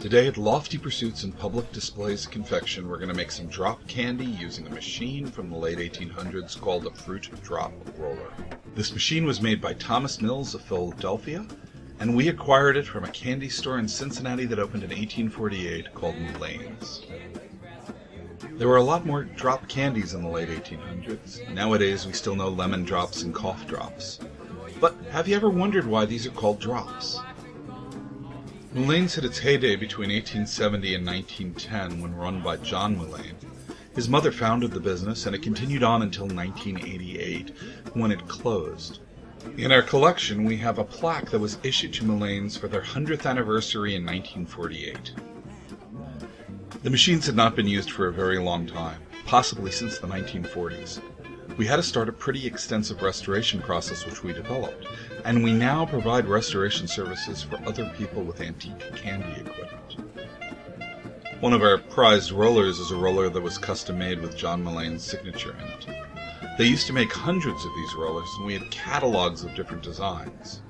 Today at Lofty Pursuits and Public Displays of Confection, we're going to make some drop candy using a machine from the late 1800s called a fruit drop roller. This machine was made by Thomas Mills of Philadelphia, and we acquired it from a candy store in Cincinnati that opened in 1848 called Mullane's. There were a lot more drop candies in the late 1800s. Nowadays we still know lemon drops and cough drops. But have you ever wondered why these are called drops? Mullane's had its heyday between 1870 and 1910 when run by John Mullane. His mother founded the business and it continued on until 1988 when it closed. In our collection we have a plaque that was issued to Mullane's for their 100th anniversary in 1948. The machines had not been used for a very long time, possibly since the 1940s. We had to start a pretty extensive restoration process which we developed, and we now provide restoration services for other people with antique candy equipment. One of our prized rollers is a roller that was custom made with John Mullane's signature in it. They used to make hundreds of these rollers, and we had catalogs of different designs.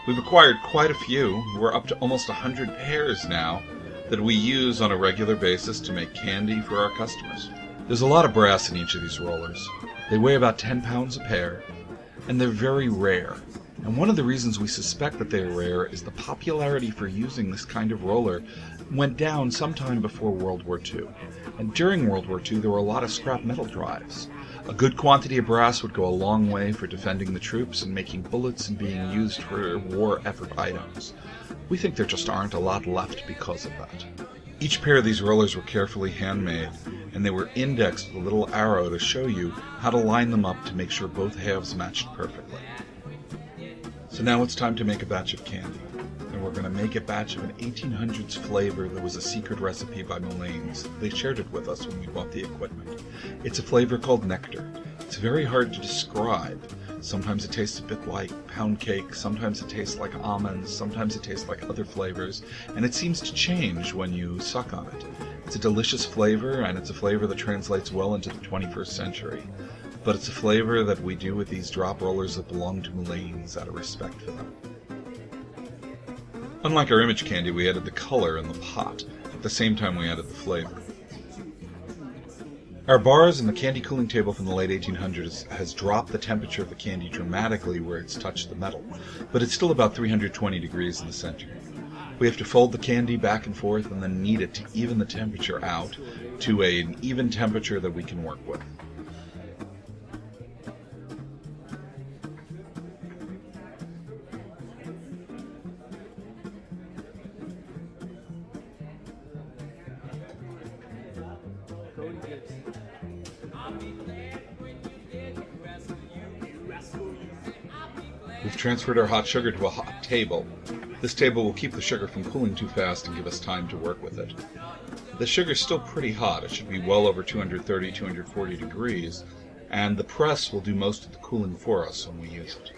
We've acquired quite a few. We're up to almost 100 pairs now that we use on a regular basis to make candy for our customers. There's a lot of brass in each of these rollers. They weigh about 10 pounds a pair, and they're very rare. And one of the reasons we suspect that they're rare is the popularity for using this kind of roller went down sometime before World War II. And during World War II, there were a lot of scrap metal drives. A good quantity of brass would go a long way for defending the troops and making bullets and being used for war effort items. We think there just aren't a lot left because of that. Each pair of these rollers were carefully handmade, and they were indexed with a little arrow to show you how to line them up to make sure both halves matched perfectly. So now it's time to make a batch of candy, and we're going to make a batch of an 1800s flavor that was a secret recipe by Mullane's. They shared it with us when we bought the equipment. It's a flavor called nectar. It's very hard to describe. Sometimes it tastes a bit like pound cake, sometimes it tastes like almonds, sometimes it tastes like other flavors, and it seems to change when you suck on it. It's a delicious flavor, and it's a flavor that translates well into the 21st century. But it's a flavor that we do with these drop rollers that belong to Mullane's out of respect for them. Unlike our image candy, we added the color in the pot. At the same time we added the flavor. Our bars and the candy cooling table from the late 1800s has dropped the temperature of the candy dramatically where it's touched the metal, but it's still about 320 degrees in the center. We have to fold the candy back and forth and then knead it to even the temperature out to an even temperature that we can work with. We've transferred our hot sugar to a hot table. This table will keep the sugar from cooling too fast and give us time to work with it. The sugar's still pretty hot. It should be well over 230, 240 degrees, and the press will do most of the cooling for us when we use it.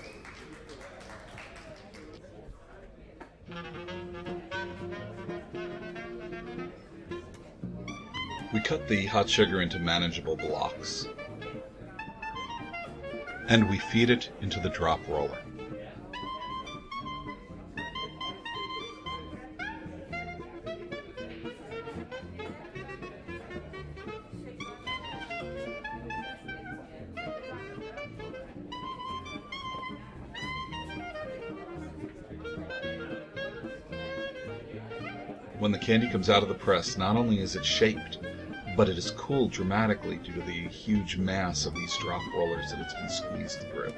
We cut the hot sugar into manageable blocks, and we feed it into the drop roller. When the candy comes out of the press, not only is it shaped, but it is cooled dramatically due to the huge mass of these drop rollers that it's been squeezed through.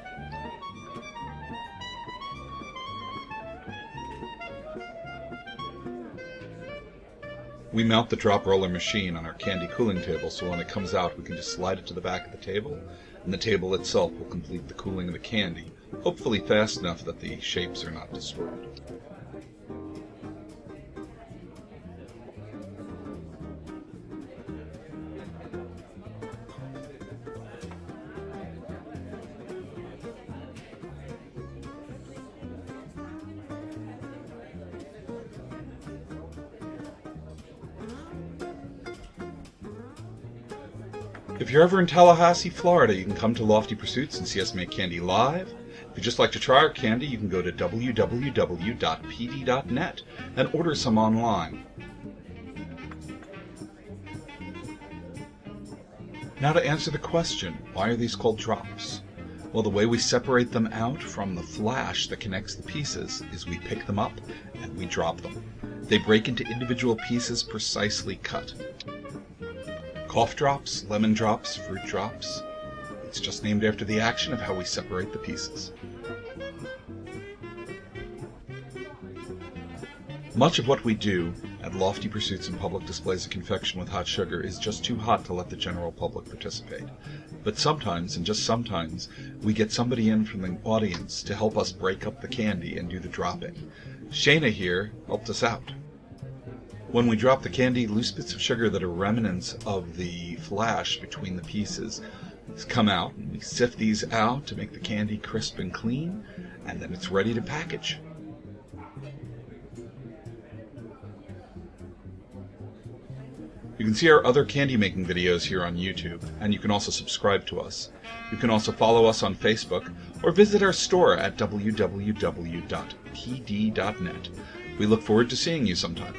We mount the drop roller machine on our candy cooling table, so when it comes out we can just slide it to the back of the table, and the table itself will complete the cooling of the candy, hopefully fast enough that the shapes are not destroyed. If you're ever in Tallahassee, Florida, you can come to Lofty Pursuits and see us make candy live. If you'd just like to try our candy, you can go to www.pd.net and order some online. Now to answer the question, why are these called drops? Well, the way we separate them out from the flash that connects the pieces is we pick them up and we drop them. They break into individual pieces precisely cut. Cough drops, lemon drops, fruit drops. It's just named after the action of how we separate the pieces. Much of what we do at Lofty Pursuits and Public Displays of Confection with Hot Sugar is just too hot to let the general public participate. But sometimes, and just sometimes, we get somebody in from the audience to help us break up the candy and do the dropping. Shayna here helped us out. When we drop the candy, loose bits of sugar that are remnants of the flash between the pieces come out, and we sift these out to make the candy crisp and clean, and then it's ready to package. You can see our other candy making videos here on YouTube, and you can also subscribe to us. You can also follow us on Facebook, or visit our store at www.pd.net. We look forward to seeing you sometime.